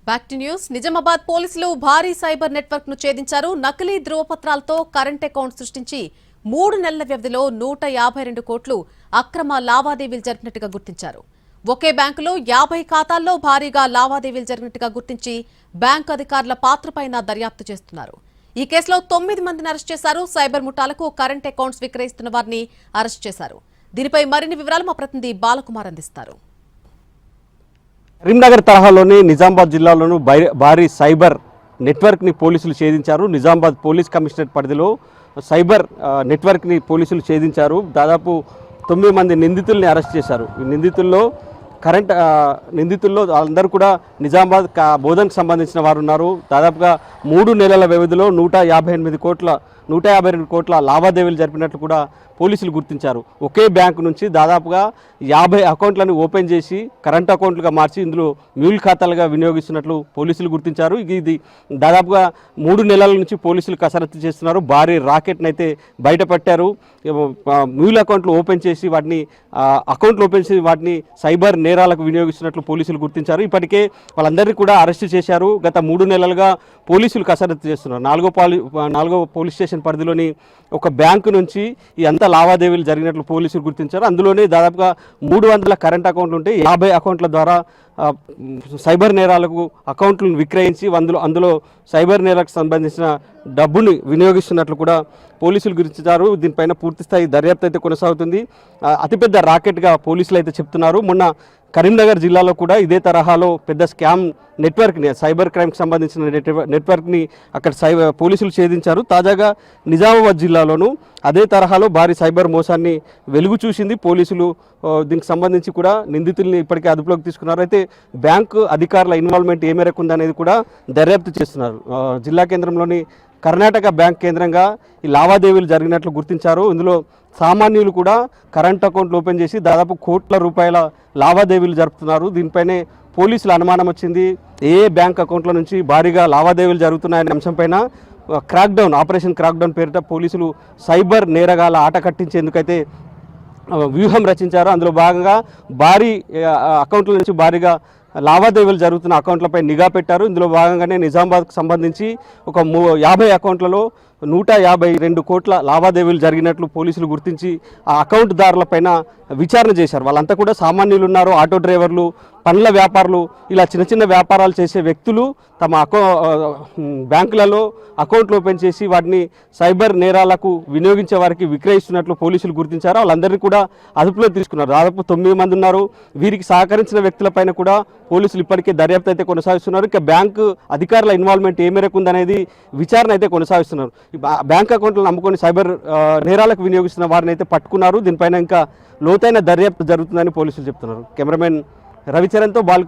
Back to news. Nizamabad పోలీసులు భారీ cyber network ను ఛేదించారు. నకిలీ ధృవపత్రాలతో కరెంట్ అకౌంట్ సృష్టించి 3 నెలల వ్యవధిలో 152 కోట్లు అక్రమ లావాదేవీలు జరిపినట్టుగా గుర్తించారు. ఒకే బ్యాంకులో 50 ఖాతాల్లో భారీగా లావాదేవీలు జరిగినట్టుగా గుర్తించి బ్యాంకు అధికారుల పాత్రపైన దర్యాప్తు చేస్తున్నారు. ఈ కేసులో 9 మందిని అరెస్ట్ చేశారు. సైబర్ ముఠాలకు కరెంట్ అకౌంట్స్ విక్రయిస్తున్న వారిని అరెస్ట్ చేశారు. దీనిపై మరిన్ని వివరాలు మా ప్రతినిధి బాలకుమార్ అందిస్తారు. కరీంనగర్ తరహాలోని నిజామాబాద్ జిల్లాలోనూ భారీ సైబర్ నెట్వర్క్ని పోలీసులు ఛేదించారు. నిజామాబాద్ పోలీస్ కమిషనరేట్ పరిధిలో సైబర్ నెట్వర్క్ని పోలీసులు ఛేదించారు. దాదాపు 9 మంది నిందితుల్ని అరెస్ట్ చేశారు. ఈ నిందితుల్లో అందరూ కూడా నిజామాబాద్ బోధనకు సంబంధించిన వారు ఉన్నారు. దాదాపుగా 3 నెలల వ్యవధిలో 152 కోట్ల లావాదేవీలు జరిపినట్లు కూడా పోలీసులు గుర్తించారు. ఒకే బ్యాంకు నుంచి దాదాపుగా 50 అకౌంట్లను ఓపెన్ చేసి కరెంట్ అకౌంట్లుగా మార్చి ఇందులో మ్యూల్ ఖాతాలుగా వినియోగిస్తున్నట్లు పోలీసులు గుర్తించారు. ఇది దాదాపుగా 3 నెలల నుంచి పోలీసులు కసరత్తు చేస్తున్నారు. భారీ రాకెట్ని అయితే బయటపట్టారు. మ్యూల్ అకౌంట్లు ఓపెన్ చేసి వాటిని సైబర్ నేరాలకు వినియోగిస్తున్నట్లు పోలీసులు గుర్తించారు. ఇప్పటికే వాళ్ళందరినీ కూడా అరెస్టు చేశారు. గత 3 నెలలుగా పోలీసులు కసరత్తు చేస్తున్నారు. 4వ పోలీస్ స్టేషన్ పరిధిలోని ఒక బ్యాంకు నుంచి ఈ అంత లావాదేవీలు జరిగినట్లు పోలీసులు గుర్తించారు. అందులోనే దాదాపుగా 300 కరెంట్ అకౌంట్లు ఉంటే 50 అకౌంట్ల ద్వారా సైబర్ నేరాలకు అకౌంట్లను విక్రయించి అందులో సైబర్ నేరాలకు సంబంధించిన డబ్బుని వినియోగిస్తున్నట్లు కూడా పోలీసులు గుర్తించారు. దీనిపైన పూర్తిస్థాయి దర్యాప్తు అయితే కొనసాగుతుంది. అతిపెద్ద రాకెట్గా పోలీసులు అయితే చెప్తున్నారు. మొన్న కరీంనగర్ జిల్లాలో కూడా ఇదే తరహాలో పెద్ద స్కామ్ నెట్వర్క్ని, సైబర్ క్రైమ్కి సంబంధించిన నెట్వర్క్ని అక్కడ పోలీసులు ఛేదించారు. తాజాగా నిజామాబాద్ జిల్లాలోనూ అదే తరహాలో భారీ సైబర్ మోసాన్ని వెలుగు చూసింది. పోలీసులు దీనికి సంబంధించి కూడా నిందితుల్ని ఇప్పటికే అదుపులోకి తీసుకున్నారు. అయితే బ్యాంకు అధికారుల ఇన్వాల్వ్మెంట్ ఏ మేరకు ఉందనేది కూడా దర్యాప్తు చేస్తున్నారు. జిల్లా కేంద్రంలోని కర్ణాటక బ్యాంక్ కేంద్రంగా ఈ లావాదేవీలు జరిగినట్లు గుర్తించారు. ఇందులో సామాన్యులు కూడా కరెంట్ అకౌంట్లు ఓపెన్ చేసి దాదాపు కోట్ల రూపాయల లావాదేవీలు జరుపుతున్నారు. దీనిపైనే పోలీసులు అనుమానం వచ్చింది. ఏ బ్యాంక్ అకౌంట్ల నుంచి భారీగా లావాదేవీలు జరుగుతున్నాయనే అంశంపైన ఆపరేషన్ క్రాక్డౌన్ పేరిట పోలీసులు సైబర్ నేరగాల ఆట కట్టించేందుకైతే వ్యూహం రచించారు. అందులో భాగంగా భారీ అకౌంట్ల నుంచి భారీగా లావాదేవీలు జరుగుతున్న అకౌంట్లపై నిఘా పెట్టారు. ఇందులో భాగంగానే నిజామాబాద్కు సంబంధించి ఒక 50 అకౌంట్లలో 152 కోట్ల లావాదేవీలు జరిగినట్లు పోలీసులు గుర్తించి ఆ అకౌంట్దారులపైన విచారణ చేశారు. వాళ్ళంతా కూడా సామాన్యులు ఉన్నారు, ఆటో డ్రైవర్లు, పండ్ల వ్యాపారులు, ఇలా చిన్న చిన్న వ్యాపారాలు చేసే వ్యక్తులు తమ బ్యాంకులలో అకౌంట్లు ఓపెన్ చేసి వాటిని సైబర్ నేరాలకు వినియోగించే వారికి విక్రయిస్తున్నట్లు పోలీసులు గుర్తించారు. వాళ్ళందరినీ కూడా అదుపులో తీసుకున్నారు. దాదాపు 9 మంది ఉన్నారు. వీరికి సహకరించిన వ్యక్తులపైన కూడా పోలీసులు ఇప్పటికే దర్యాప్తు అయితే కొనసాగిస్తున్నారు. ఇక బ్యాంకు అధికారుల ఇన్వాల్వ్మెంట్ ఏ మేరకు ఉందనేది విచారణ అయితే కొనసాగిస్తున్నారు. బ్యాంక్ అకౌంట్లను నమ్ముకొని సైబర్ నేరాలకు వినియోగిస్తున్న వారిని అయితే పట్టుకున్నారు. దీనిపైన ఇంకా లోతైన దర్యాప్తు జరుగుతుందని పోలీసులు చెప్తున్నారు. Cameraman రవిచరణ్తో ball